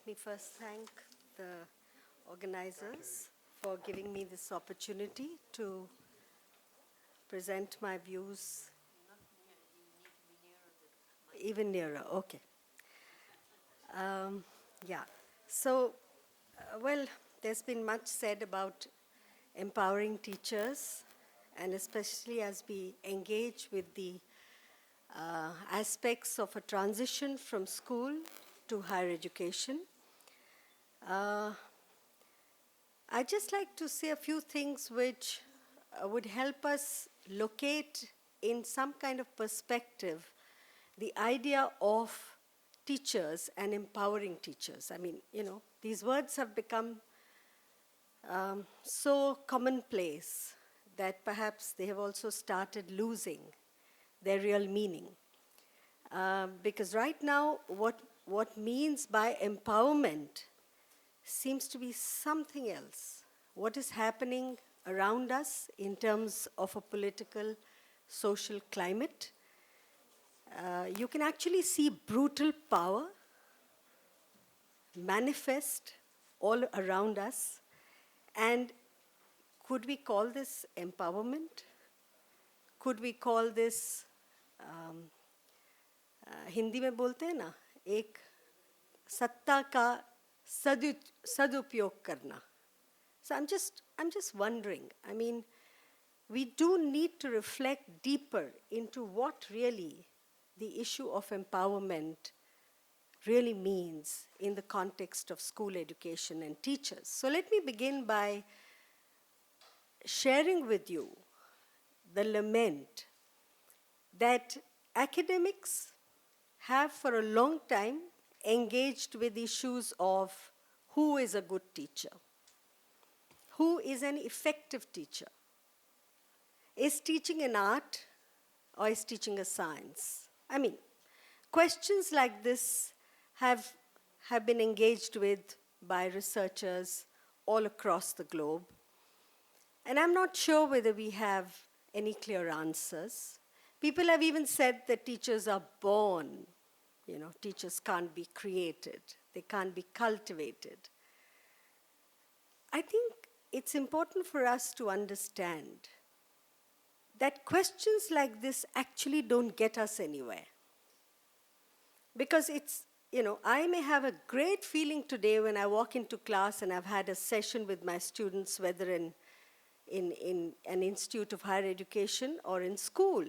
Let me first thank the organizers for giving me this opportunity to present my views. Even nearer, okay. Yeah, so, well, there's been much said about empowering teachers, and especially as we engage with the aspects of a transition from school to higher education. I'd just like to say a few things which would help us locate in some kind of perspective the idea of teachers and empowering teachers. I mean, these words have become so commonplace that perhaps they have also started losing their real meaning. Because right now, what means by empowerment seems to be something else. What is happening around us in terms of a political, social climate? You can actually see brutal power manifest all around us. And could we call this empowerment? Could we call this, Hindi में बोलते हैं ना, एक सत्ता का सदुपयोग करना. So I'm just wondering, I mean, we do need to reflect deeper into what really the issue of empowerment really means in the context of school education and teachers. So let me begin by sharing with you the lament that academics have for a long time engaged with issues of who is a good teacher, who is an effective teacher, is teaching an art or is teaching a science? I mean, questions like this have been engaged with by researchers all across the globe. And I'm not sure whether we have any clear answers. People have even said that teachers are born. Teachers can't be created. They can't be cultivated. I think it's important for us to understand that questions like this actually don't get us anywhere. Because I may have a great feeling today when I walk into class and I've had a session with my students, whether in an institute of higher education or in school.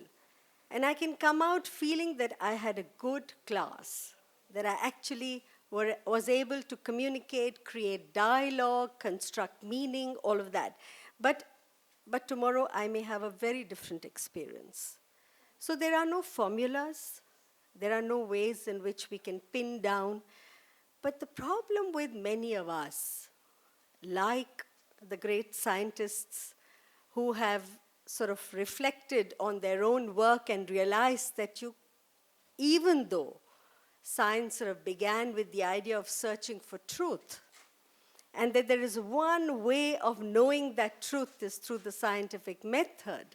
And I can come out feeling that I had a good class, that I actually was able to communicate, create dialogue, construct meaning, all of that. But tomorrow I may have a very different experience. So there are no formulas. There are no ways in which we can pin down. But the problem with many of us, like the great scientists who have sort of reflected on their own work and realized that even though science sort of began with the idea of searching for truth, and that there is one way of knowing that truth is through the scientific method,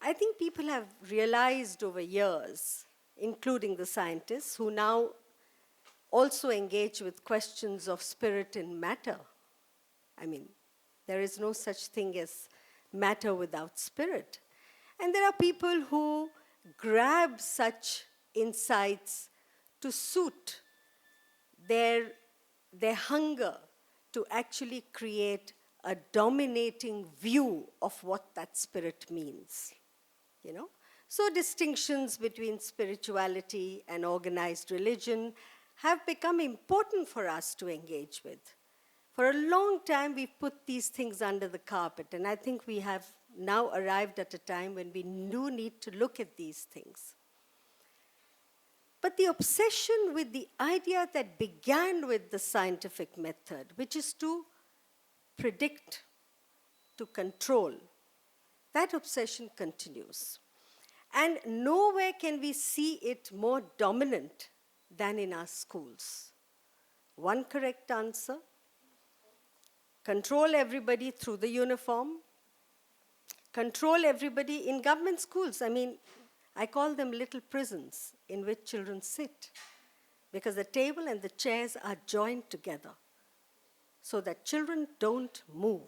I think people have realized over years, including the scientists, who now also engage with questions of spirit and matter. I mean, there is no such thing as matter without spirit. And there are people who grab such insights to suit their hunger to actually create a dominating view of what that spirit means. So distinctions between spirituality and organized religion have become important for us to engage with. For a long time, we've put these things under the carpet, and I think we have now arrived at a time when we do need to look at these things. But the obsession with the idea that began with the scientific method, which is to predict, to control, that obsession continues. And nowhere can we see it more dominant than in our schools. One correct answer: control everybody through the uniform, control everybody in government schools. I mean, I call them little prisons in which children sit, because the table and the chairs are joined together so that children don't move.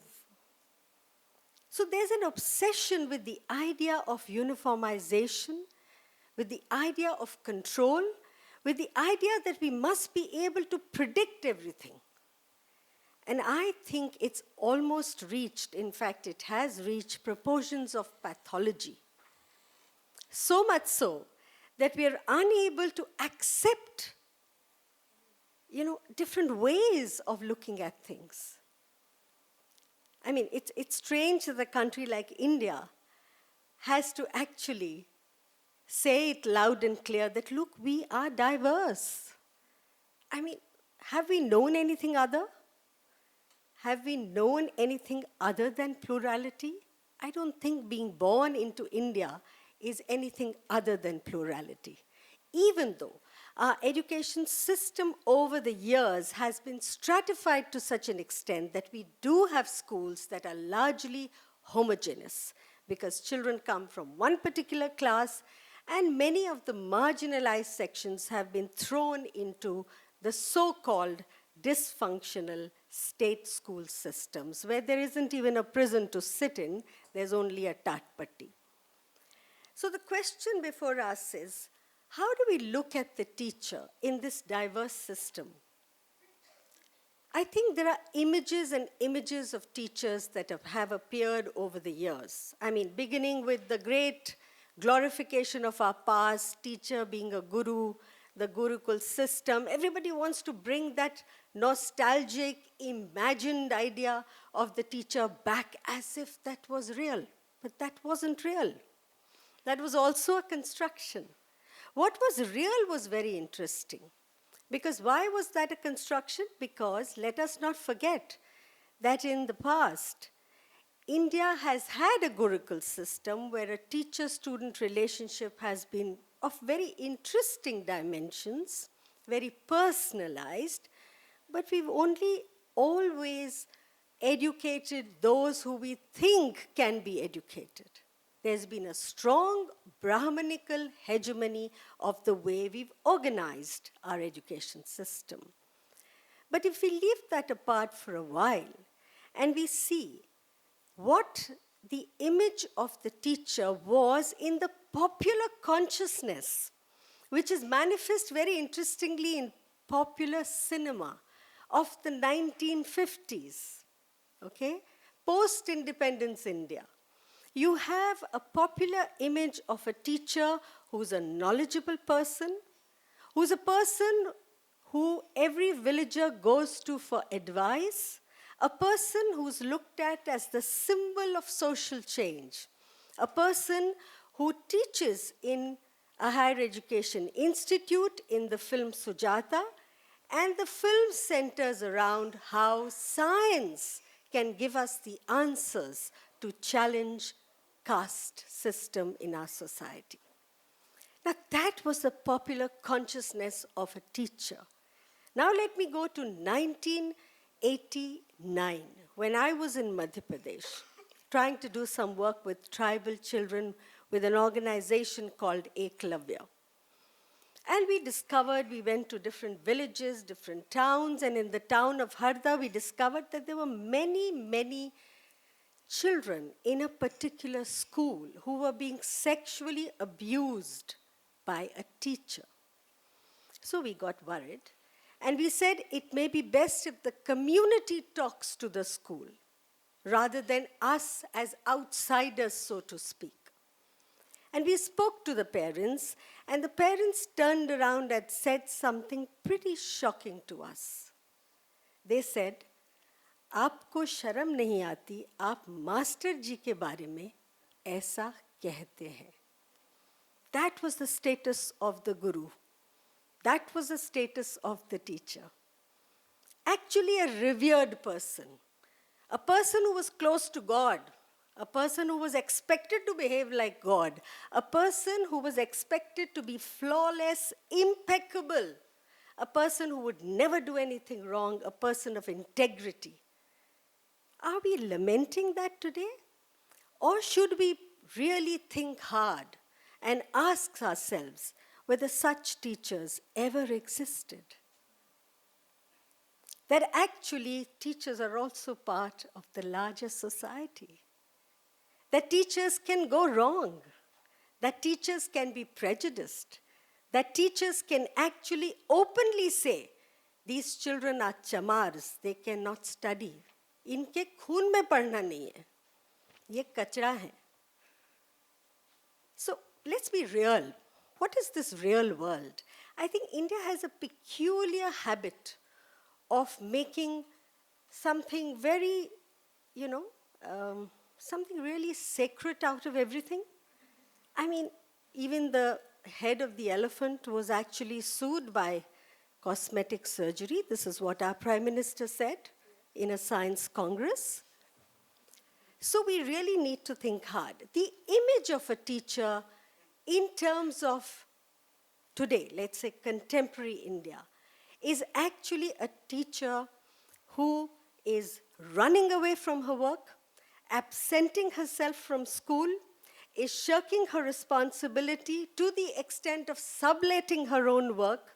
So there's an obsession with the idea of uniformization, with the idea of control, with the idea that we must be able to predict everything. And I think it's almost reached, in fact, it has reached proportions of pathology. So much so that we are unable to accept, different ways of looking at things. I mean, it's strange that a country like India has to actually say it loud and clear that, look, we are diverse. I mean, have we known anything other? Have we known anything other than plurality? I don't think being born into India is anything other than plurality. Even though our education system over the years has been stratified to such an extent that we do have schools that are largely homogeneous, because children come from one particular class, and many of the marginalized sections have been thrown into the so-called dysfunctional state school systems, where there isn't even a prison to sit in, there's only a tatpatti. So the question before us is, how do we look at the teacher in this diverse system? I think there are images and images of teachers that have appeared over the years. I mean, beginning with the great glorification of our past, teacher being a guru, the Gurukul system. Everybody wants to bring that nostalgic, imagined idea of the teacher back as if that was real. But that wasn't real. That was also a construction. What was real was very interesting. Because why was that a construction? Because let us not forget that in the past, India has had a Gurukul system where a teacher-student relationship has been of very interesting dimensions, very personalized, but we've only always educated those who we think can be educated. There's been a strong Brahmanical hegemony of the way we've organized our education system. But if we leave that apart for a while and we see what the image of the teacher was in the popular consciousness, which is manifest very interestingly in popular cinema of the 1950s, okay? Post-independence India. You have a popular image of a teacher who's a knowledgeable person, who's a person who every villager goes to for advice, a person who's looked at as the symbol of social change, a person who teaches in a higher education institute in the film Sujata, and the film centers around how science can give us the answers to challenge caste system in our society. Now that was the popular consciousness of a teacher. Now let me go to 1989, when I was in Madhya Pradesh, trying to do some work with tribal children with an organization called Eklavya. And we went to different villages, different towns, and in the town of Harda, we discovered that there were many, many children in a particular school who were being sexually abused by a teacher. So we got worried, and we said it may be best if the community talks to the school rather than us as outsiders, so to speak. And we spoke to the parents, and the parents turned around and said something pretty shocking to us. They said, "आपको शर्म नहीं आती, आप master जी के बारे में ऐसा कहते हैं." That was the status of the guru. That was the status of the teacher. Actually a revered person, a person who was close to God, a person who was expected to behave like God, a person who was expected to be flawless, impeccable, a person who would never do anything wrong, a person of integrity. Are we lamenting that today? Or should we really think hard and ask ourselves, whether such teachers ever existed. That actually teachers are also part of the larger society. That teachers can go wrong. That teachers can be prejudiced. That teachers can actually openly say, these children are chamars, they cannot study. इनके खून में पढ़ना नहीं है, ये कचरा है. So let's be real. What is this real world? I think India has a peculiar habit of making something very, something really sacred out of everything. I mean, even the head of the elephant was actually sued by cosmetic surgery. This is what our Prime Minister said in a science congress. So we really need to think hard. The image of a teacher in terms of today, let's say contemporary India, is actually a teacher who is running away from her work, absenting herself from school, is shirking her responsibility to the extent of subletting her own work,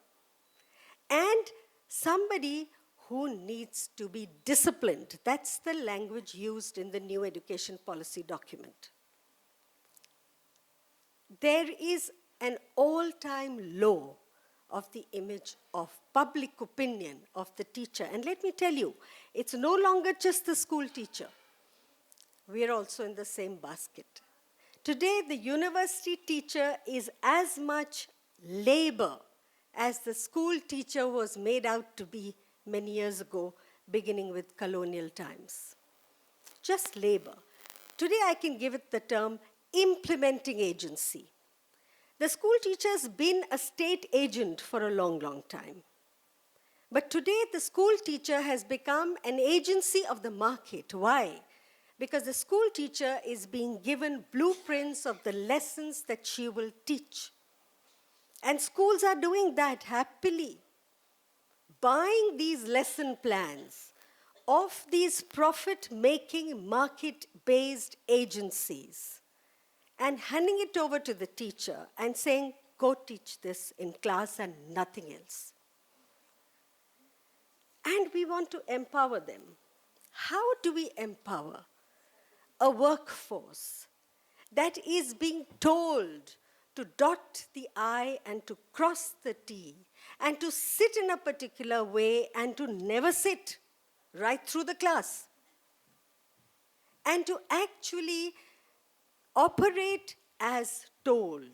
and somebody who needs to be disciplined. That's the language used in the new education policy document. There is an all-time low of the image of public opinion of the teacher. And let me tell you, it's no longer just the school teacher. We are also in the same basket. Today, the university teacher is as much labor as the school teacher was made out to be many years ago, beginning with colonial times. Just labor. Today, I can give it the term implementing agency. The school teacher has been a state agent for a long, long time. But today, the school teacher has become an agency of the market. Why? Because the school teacher is being given blueprints of the lessons that she will teach. And schools are doing that happily, buying these lesson plans of these profit-making, market-based agencies and handing it over to the teacher and saying, go teach this in class and nothing else. And we want to empower them. How do we empower a workforce that is being told to dot the I and to cross the T and to sit in a particular way and to never sit right through the class and to actually operate as told?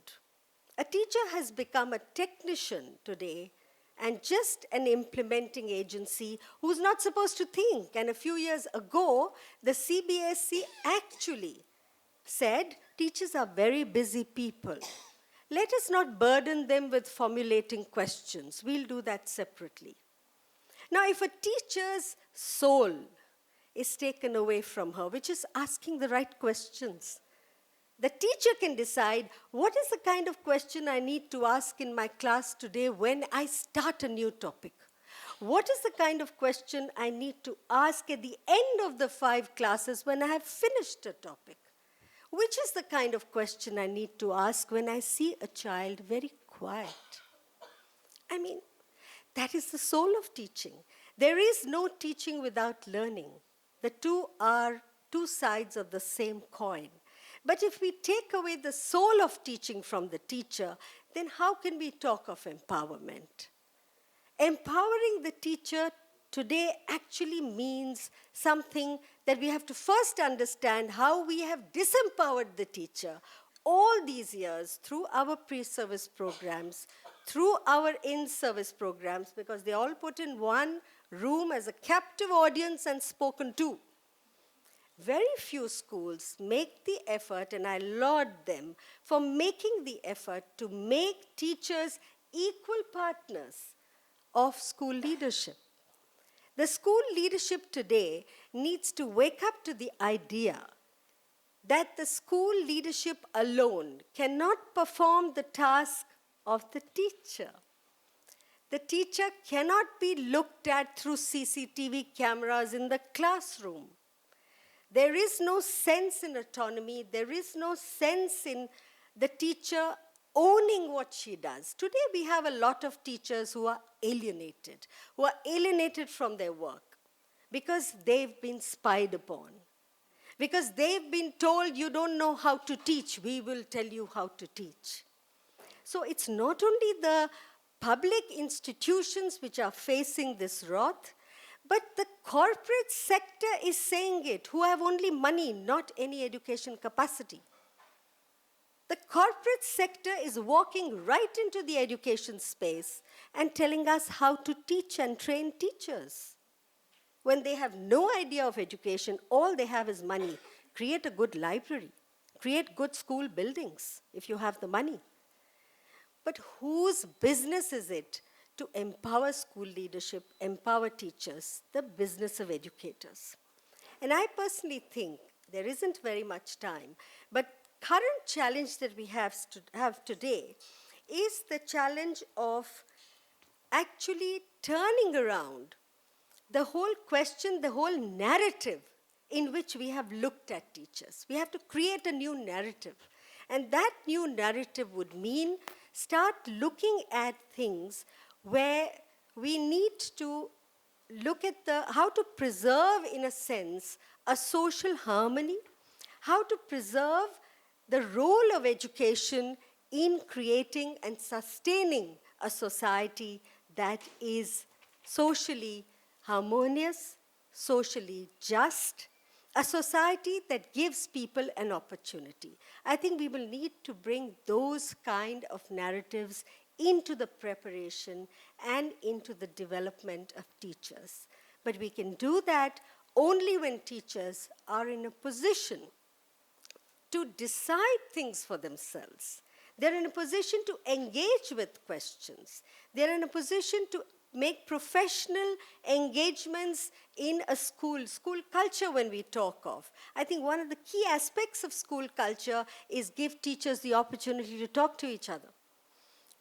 A teacher has become a technician today and just an implementing agency who's not supposed to think. And a few years ago, the CBSE actually said, teachers are very busy people. Let us not burden them with formulating questions. We'll do that separately. Now, if a teacher's soul is taken away from her, which is asking the right questions, the teacher can decide what is the kind of question I need to ask in my class today when I start a new topic. What is the kind of question I need to ask at the end of the 5 classes when I have finished a topic? Which is the kind of question I need to ask when I see a child very quiet? I mean, that is the soul of teaching. There is no teaching without learning. The two are two sides of the same coin. But if we take away the soul of teaching from the teacher, then how can we talk of empowerment? Empowering the teacher today actually means something that we have to first understand how we have disempowered the teacher all these years through our pre-service programs, through our in-service programs, because they all put in one room as a captive audience and spoken to. Very few schools make the effort, and I laud them for making the effort to make teachers equal partners of school leadership. The school leadership today needs to wake up to the idea that the school leadership alone cannot perform the task of the teacher. The teacher cannot be looked at through CCTV cameras in the classroom. There is no sense in autonomy. There is no sense in the teacher owning what she does. Today we have a lot of teachers who are alienated from their work because they've been spied upon, because they've been told, you don't know how to teach, we will tell you how to teach. So it's not only the public institutions which are facing this wrath, but the corporate sector is saying it, who have only money, not any education capacity. The corporate sector is walking right into the education space and telling us how to teach and train teachers. When they have no idea of education, all they have is money. Create a good library. Create good school buildings if you have the money. But whose business is it to empower school leadership, empower teachers? The business of educators. And I personally think there isn't very much time, but current challenge that we have today is the challenge of actually turning around the whole question, the whole narrative in which we have looked at teachers. We have to create a new narrative. And that new narrative would mean start looking at things where we need to look at how to preserve, in a sense, a social harmony, how to preserve the role of education in creating and sustaining a society that is socially harmonious, socially just, a society that gives people an opportunity. I think we will need to bring those kind of narratives into the preparation and into the development of teachers. But we can do that only when teachers are in a position to decide things for themselves. They're in a position to engage with questions. They're in a position to make professional engagements in a school culture when we talk of. I think one of the key aspects of school culture is give teachers the opportunity to talk to each other,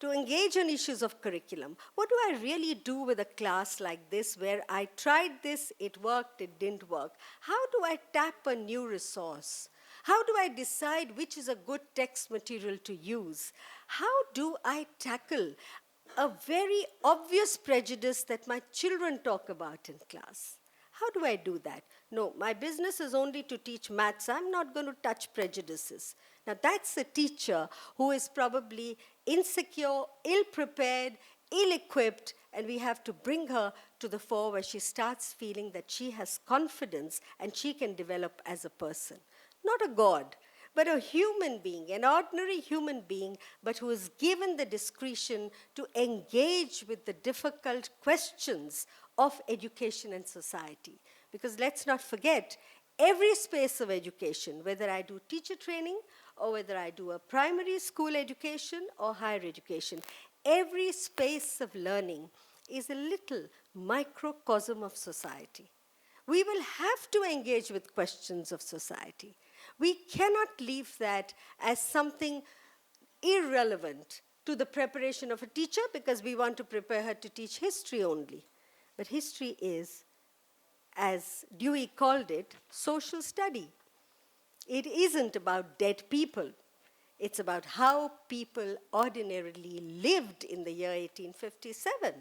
to engage on issues of curriculum. What do I really do with a class like this where I tried this, it worked, it didn't work? How do I tap a new resource? How do I decide which is a good text material to use? How do I tackle a very obvious prejudice that my children talk about in class? How do I do that? No, my business is only to teach maths. I'm not going to touch prejudices. Now, that's a teacher who is probably insecure, ill-prepared, ill-equipped, and we have to bring her to the fore where she starts feeling that she has confidence and she can develop as a person. Not a god, but a human being, an ordinary human being, but who is given the discretion to engage with the difficult questions of education and society. Because let's not forget, every space of education, whether I do teacher training or whether I do a primary school education or higher education, every space of learning is a little microcosm of society. We will have to engage with questions of society. We cannot leave that as something irrelevant to the preparation of a teacher because we want to prepare her to teach history only. But history is, as Dewey called it, social study. It isn't about dead people. It's about how people ordinarily lived in the year 1857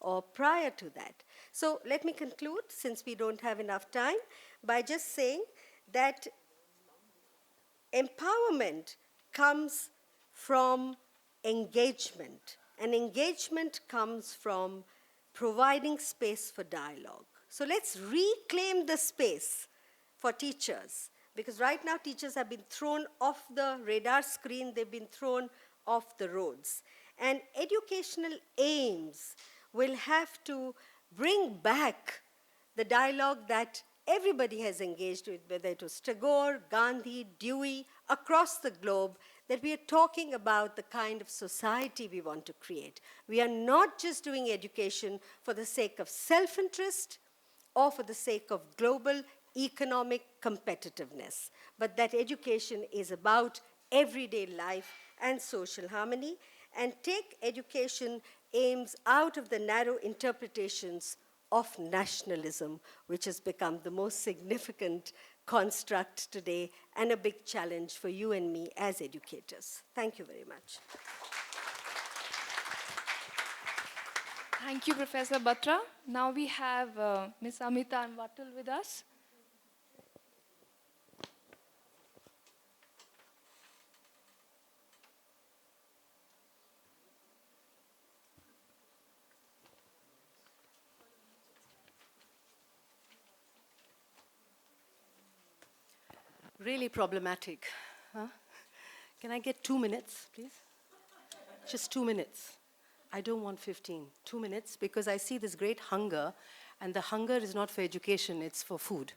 or prior to that. So let me conclude, since we don't have enough time, by just saying that empowerment comes from engagement, and engagement comes from providing space for dialogue. So let's reclaim the space for teachers, because right now teachers have been thrown off the radar screen, they've been thrown off the roads. And educational aims will have to bring back the dialogue that everybody has engaged with, whether it was Tagore, Gandhi, Dewey, across the globe, that we are talking about the kind of society we want to create. We are not just doing education for the sake of self-interest or for the sake of global economic competitiveness, but that education is about everyday life and social harmony, and take education aims out of the narrow interpretations of nationalism, which has become the most significant construct today and a big challenge for you and me as educators. Thank you very much. Thank you, Professor Batra. Now we have Ms. Amita Anvatul with us. Really problematic. Huh? Can I get 2 minutes, please? Just 2 minutes. I don't want 15. 2 minutes, because I see this great hunger, and the hunger is not for education, it's for food.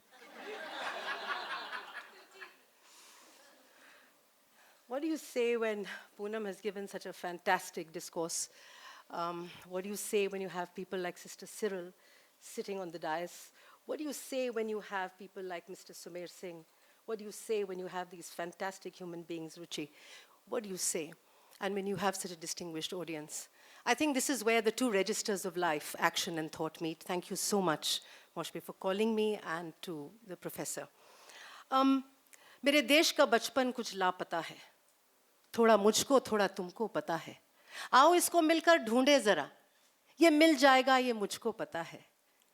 What do you say when Poonam has given such a fantastic discourse? What do you say when you have people like Sister Cyril sitting on the dais? What do you say when you have people like Mr. Sumer Singh? What do you say when you have these fantastic human beings, Ruchi? What do you say? And when you have such a distinguished audience? I think this is where the two registers of life, action and thought, meet. Thank you so much, Moshbe, for calling me, and to the professor. मेरे देश का बचपन कुछ लापता है, थोड़ा मुझको थोड़ा तुमको पता है, आओ इसको मिलकर ढूंढे जरा, ये मिल जाएगा ये मुझको पता है,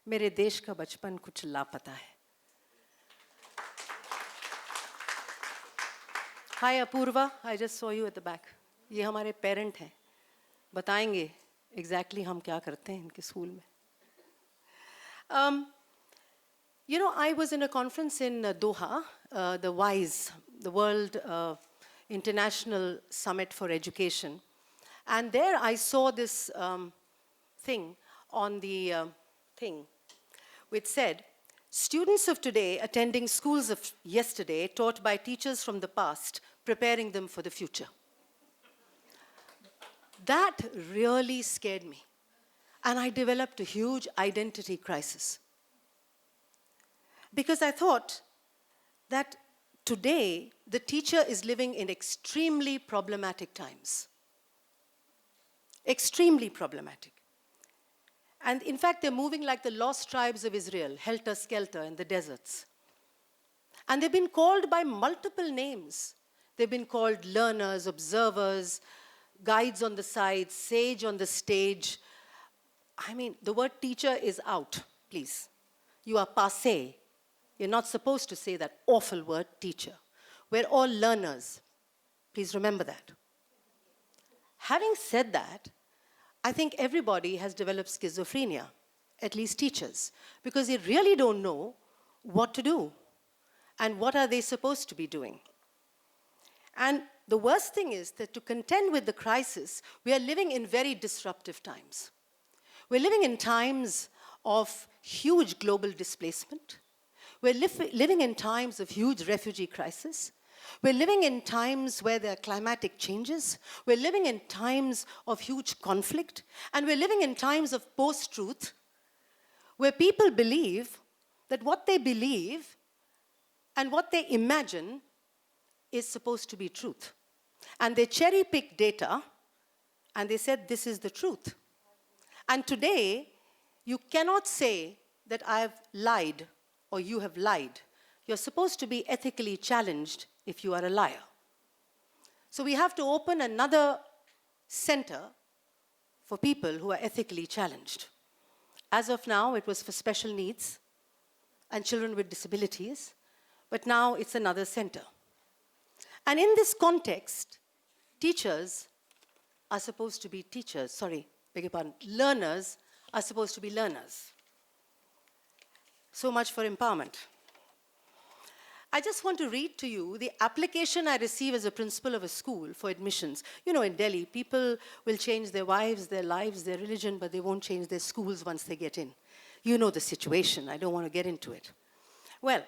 मेरे देश का बचपन कुछ लापता है. Hi Apurva, I just saw you at the back. ये हमारे पेरेंट हैं, बताएंगे exactly हम क्या करते हैं इनके स्कूल में. You know, I was in a conference in Doha, the WISE, the World International Summit for Education. And there I saw this thing on the thing, which said, students of today attending schools of yesterday, taught by teachers from the past, preparing them for the future. That really scared me. And I developed a huge identity crisis. Because I thought that today, the teacher is living in extremely problematic times. Extremely problematic. And in fact, they're moving like the lost tribes of Israel, helter-skelter in the deserts. And they've been called by multiple names. They've been called learners, observers, guides on the side, sage on the stage. I mean, the word teacher is out, please. You are passé. You're not supposed to say that awful word, teacher. We're all learners. Please remember that. Having said that, I think everybody has developed schizophrenia, at least teachers, because they really don't know what to do and what are they supposed to be doing. And the worst thing is that to contend with the crisis, we are living in very disruptive times. We're living in times of huge global displacement. We're living in times of huge refugee crisis. We're living in times where there are climatic changes. We're living in times of huge conflict. And we're living in times of post-truth, where people believe that what they believe and what they imagine is supposed to be truth. And they cherry-pick data, and they said, this is the truth. And today, you cannot say that I've lied or you have lied. You're supposed to be ethically challenged if you are a liar. So we have to open another center for people who are ethically challenged. As of now, it was for special needs and children with disabilities, but now it's another center. And in this context, teachers are supposed to be teachers, sorry, beg your pardon, learners are supposed to be learners. So much for empowerment. I just want to read to you the application I receive as a principal of a school for admissions. You know, in Delhi, people will change their wives, their lives, their religion, but they won't change their schools once they get in. You know the situation. I don't want to get into it. Well,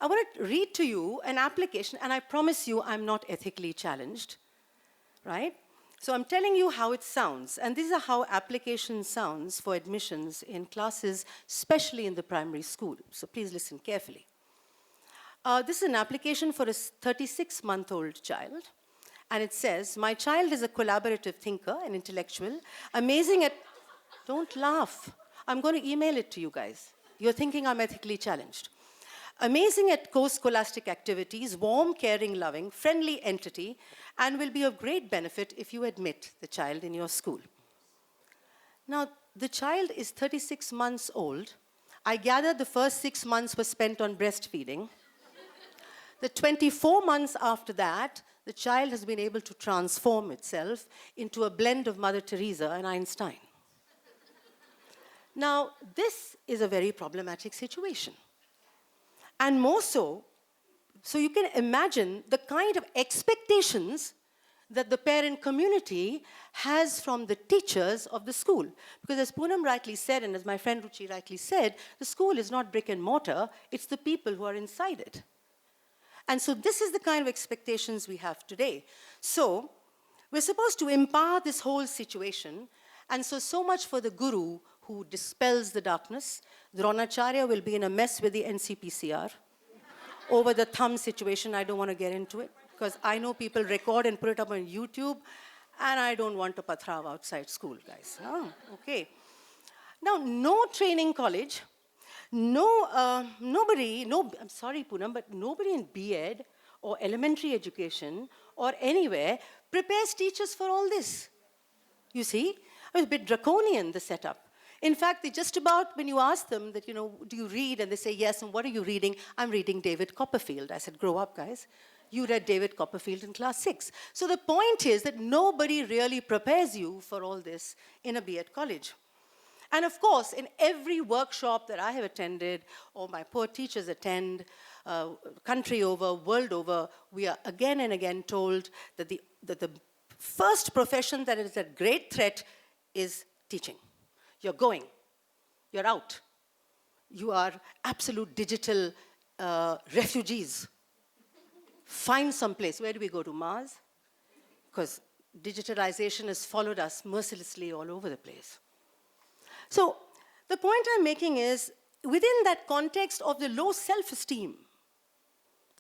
I want to read to you an application, and I promise you I'm not ethically challenged, right? So I'm telling you how it sounds, and these are how application sounds for admissions in classes, especially in the primary school. So please listen carefully. This is an application for a 36-month-old child, and it says, my child is a collaborative thinker, an intellectual, amazing at, don't laugh. I'm going to email it to you guys. You're thinking I'm ethically challenged. amazing at co-scholastic activities, warm, caring, loving, friendly entity, and will be of great benefit if you admit the child in your school. Now, the child is 36 months old. I gather the first 6 months were spent on breastfeeding. The 24 months after that, the child has been able to transform itself into a blend of Mother Teresa and Einstein. Now, this is a very problematic situation. And more so you can imagine the kind of expectations that the parent community has from the teachers of the school. Because as Poonam rightly said, and as my friend Ruchi rightly said, the school is not brick and mortar, it's the people who are inside it. And so this is the kind of expectations we have today. So we're supposed to empower this whole situation, and so much for the guru who dispels the darkness. Dronacharya will be in a mess with the NCPCR over the thumb situation. I don't want to get into it, because I know people record and put it up on YouTube, and I don't want to pathrav outside school, guys. Oh, okay. Now, no training college, I'm sorry, Poonam, but nobody in BEd or elementary education or anywhere prepares teachers for all this. You see? It was a bit draconian, the setup. In fact, they just about, when you ask them that, do you read? And they say, yes, and what are you reading? I'm reading David Copperfield. I said, grow up, guys. You read David Copperfield in class 6. So the point is that nobody really prepares you for all this in a BEd college. And of course, in every workshop that I have attended, or my poor teachers attend, country over, world over, we are again and again told that the first profession that is at great threat is teaching. You're going. You're out. You are absolute digital refugees. Find some place. Where do we go? To Mars? Because digitalization has followed us mercilessly all over the place. So the point I'm making is, within that context of the low self-esteem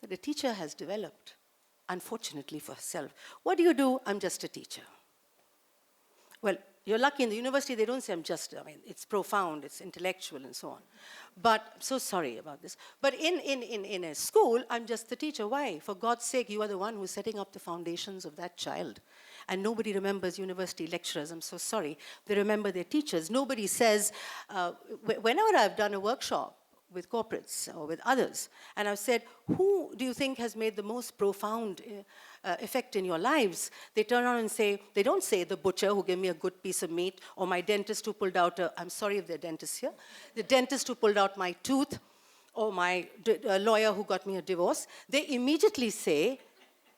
that a teacher has developed, unfortunately for herself, what do? I'm just a teacher. Well, you're lucky in the university, they don't say I'm just, it's profound, it's intellectual and so on. But, I'm so sorry about this. But in a school, I'm just the teacher. Why? For God's sake, you are the one who's setting up the foundations of that child. And nobody remembers university lecturers, I'm so sorry. They remember their teachers. Nobody says, whenever I've done a workshop with corporates or with others, and I've said, who do you think has made the most profound effect in your lives? They turn around and say, they don't say the butcher who gave me a good piece of meat, or my dentist who pulled out I'm sorry if they're dentists here, the dentist who pulled out my tooth, or my lawyer who got me a divorce. They immediately say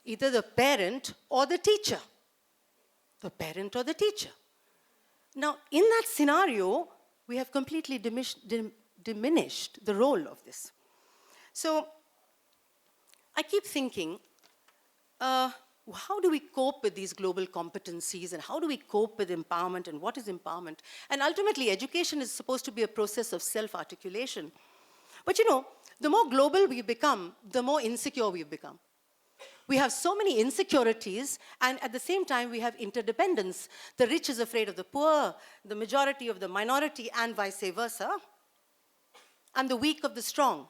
either the parent or the teacher. The parent or the teacher. Now, in that scenario, we have completely diminished the role of this. So, I keep thinking, how do we cope with these global competencies, and how do we cope with empowerment, and what is empowerment? And ultimately, education is supposed to be a process of self-articulation. But the more global we become, the more insecure we become. We have so many insecurities, and at the same time, we have interdependence. The rich is afraid of the poor, the majority of the minority, and vice versa, and the weak of the strong.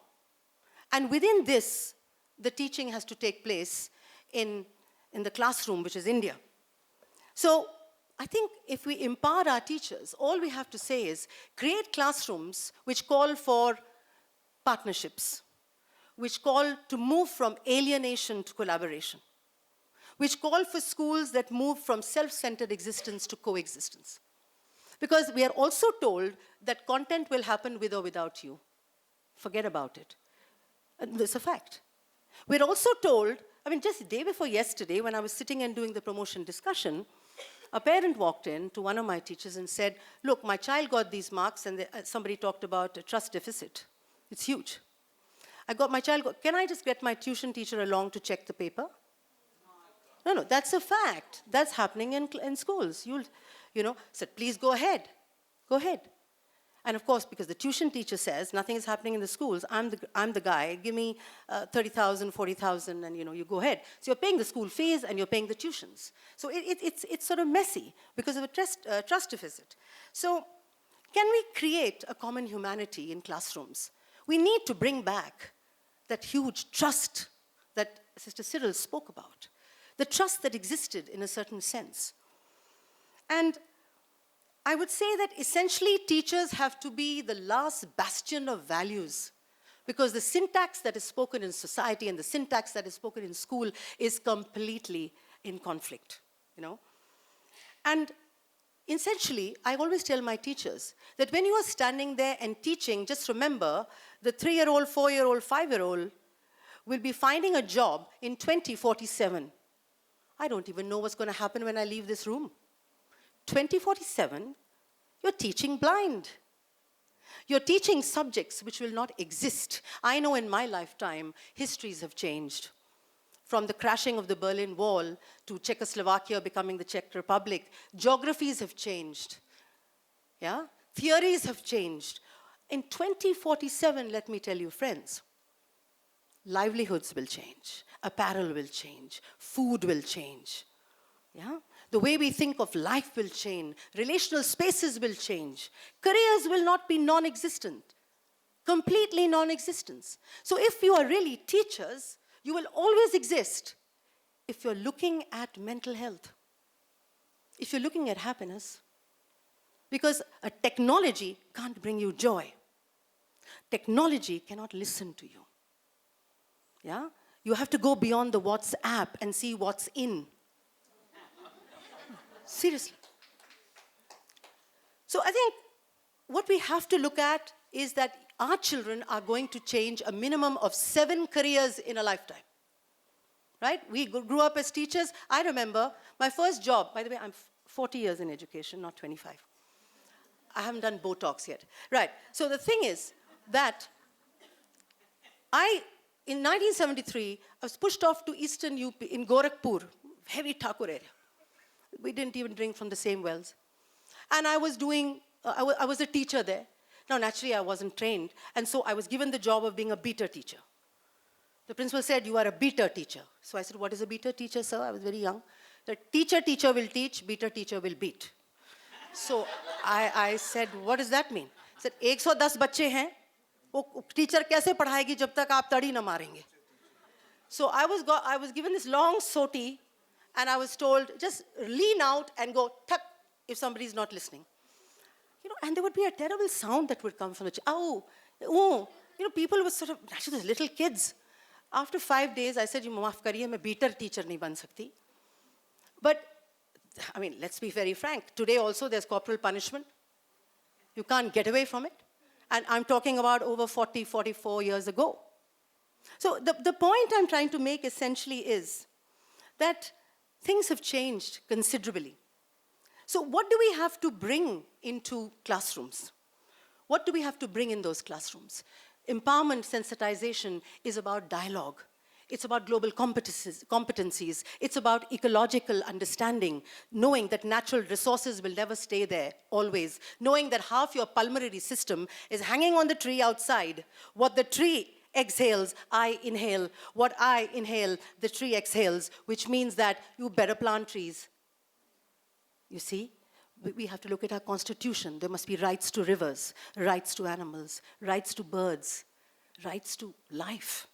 And within this, the teaching has to take place in the classroom, which is India. So I think if we empower our teachers, all we have to say is create classrooms which call for partnerships, which call to move from alienation to collaboration, which call for schools that move from self-centered existence to coexistence. Because we are also told that content will happen with or without you. Forget about it. And it's a fact. We're also told, just the day before yesterday, when I was sitting and doing the promotion discussion, a parent walked in to one of my teachers and said, look, my child got these marks, and somebody talked about a trust deficit. It's huge. Can I just get my tuition teacher along to check the paper? No, that's a fact. That's happening in schools. Said, please go ahead. Go ahead. And of course, because the tuition teacher says nothing is happening in the schools, I'm the guy, give me 30,000, 40,000, and you go ahead. So you're paying the school fees and you're paying the tuitions. So it's sort of messy because of a trust deficit. So can we create a common humanity in classrooms? We need to bring back that huge trust that Sister Cyril spoke about, the trust that existed in a certain sense. And I would say that essentially teachers have to be the last bastion of values, because the syntax that is spoken in society and the syntax that is spoken in school is completely in conflict, you know. And essentially, I always tell my teachers that when you are standing there and teaching, just remember the 3-year-old, 4-year-old, 5-year-old will be finding a job in 2047. I don't even know what's going to happen when I leave this room. 2047, you're teaching blind. You're teaching subjects which will not exist. I know in my lifetime, histories have changed. From the crashing of the Berlin Wall to Czechoslovakia becoming the Czech Republic, geographies have changed. Yeah? Theories have changed. In 2047, let me tell you, friends, livelihoods will change, apparel will change, food will change. Yeah? The way we think of life will change, relational spaces will change, careers will not be non-existent, completely non-existent. So if you are really teachers, you will always exist if you're looking at mental health, if you're looking at happiness, because a technology can't bring you joy. Technology cannot listen to you. Yeah? You have to go beyond the WhatsApp and see what's in. Seriously. So I think what we have to look at is that our children are going to change a minimum of 7 careers in a lifetime. Right? We grew up as teachers. I remember my first job, by the way, I'm 40 years in education, not 25. I haven't done Botox yet. Right. So the thing is that in 1973, I was pushed off to Eastern UP in Gorakhpur, heavy Thakur area. We didn't even drink from the same wells. And I was I was a teacher there. Now, naturally, I wasn't trained. And so I was given the job of being a beta teacher. The principal said, you are a beta teacher. So I said, what is a beta teacher, sir? I was very young. The teacher will teach, beta teacher will beat. So I said, what does that mean? He said, 110 बच्चे हैं, वो teacher कैसे पढ़ाएगी जब तक आप तड़ी न मारेंगे? So I was given this long soti, and I was told, just lean out and go, tuck, if somebody's not listening. You know, and there would be a terrible sound that would come from the oh, you know, people were sort of, actually, those little kids. After 5 days, I said, maaf kariye, main beater teacher nahi ban sakti. But, I mean, let's be very frank. Today also, there's corporal punishment. You can't get away from it. And I'm talking about over 40, 44 years ago. So the point I'm trying to make essentially is that things have changed considerably. So what do we have to bring into classrooms? What do we have to bring in those classrooms? Empowerment sensitization is about dialogue. It's about global competencies. It's about ecological understanding, knowing that natural resources will never stay there, always. Knowing that half your pulmonary system is hanging on the tree outside. What the tree exhales, I inhale. What I inhale, the tree exhales, which means that you better plant trees. You see? We have to look at our constitution. There must be rights to rivers, rights to animals, rights to birds, rights to life.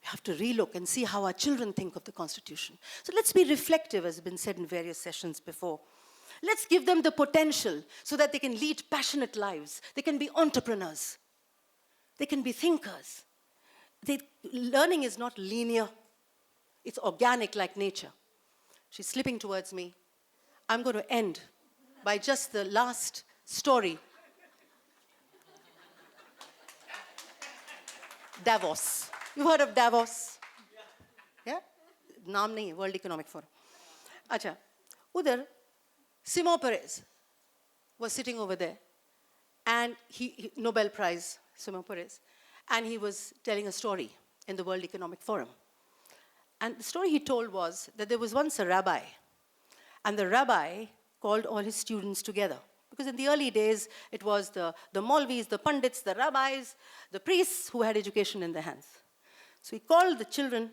We have to relook and see how our children think of the Constitution. So let's be reflective, as has been said in various sessions before. Let's give them the potential so that they can lead passionate lives. They can be entrepreneurs. They can be thinkers. Learning is not linear. It's organic like nature. She's slipping towards me. I'm going to end by just the last story. Davos. You've heard of Davos? Yeah? Naam nahi hai, World Economic Forum. Acha, udhar, Simon Perez was sitting over there, and he Nobel Prize, Simon Perez, and he was telling a story in the World Economic Forum. And the story he told was that there was once a rabbi, and the rabbi called all his students together. Because in the early days, it was the Maulvis, the Pandits, the rabbis, the priests who had education in their hands. So he called the children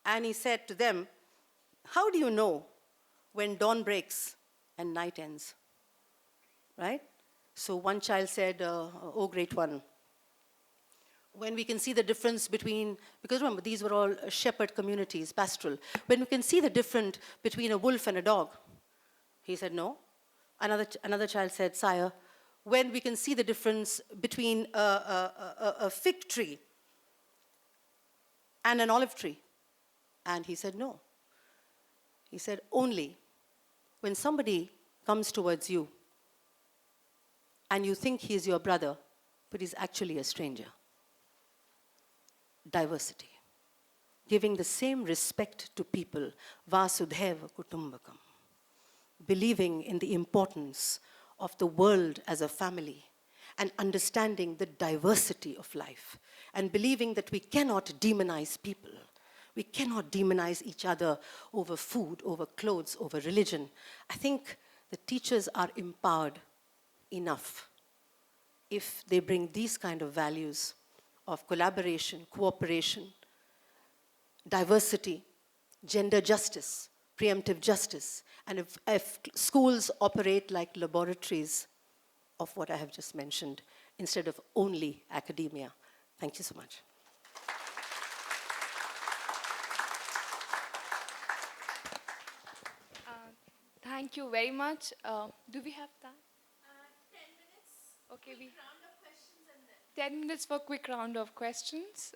and he said to them, how do you know when dawn breaks and night ends? Right? So one child said, oh great one, when we can see the difference between, because remember, these were all shepherd communities, pastoral, when we can see the difference between a wolf and a dog, he said no. Another child said, sire, when we can see the difference between a fig tree and an olive tree, and he said no. He said, only when somebody comes towards you and you think he is your brother, but he's actually a stranger. Diversity. Giving the same respect to people. Vasudhaiva Kutumbakam. Believing in the importance of the world as a family and understanding the diversity of life and believing that we cannot demonize people. We cannot demonize each other over food, over clothes, over religion. I think the teachers are empowered enough if they bring these kind of values of collaboration, cooperation, diversity, gender justice, preemptive justice, and if schools operate like laboratories of what I have just mentioned, instead of only academia. Thank you so much. Thank you very much. Do we have time? 10 minutes. Okay, Quick round of questions and then. 10 minutes for quick round of questions.